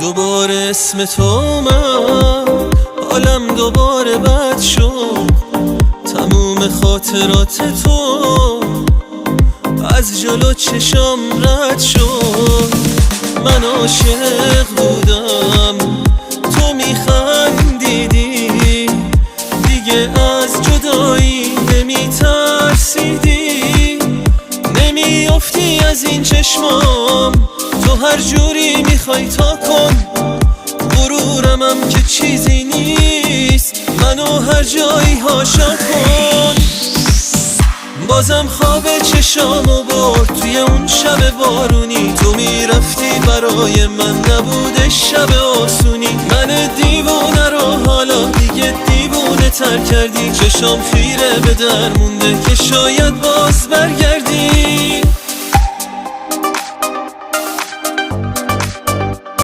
دوباره اسم تو اومد، حالم دوباره بد شد. تموم خاطرات تو از جلو چشام رد شد. من عاشق بودم تو میخندیدی، دیگه از جدایی نمیترسیدی. نمیافتی از این چشمام، تو هر جوری میخوای تا کن. غرورمم که چیزی نیست، منو هر جایی هاشا کن. بازم خواب چشامو برد توی اون شب بارونی. تو میرفتی برای من نبوده شب آسونی. من دیوونه رو حالا دیگه دیوونه تر کردی. چشام خیره به در مونده که شاید باز برگردی.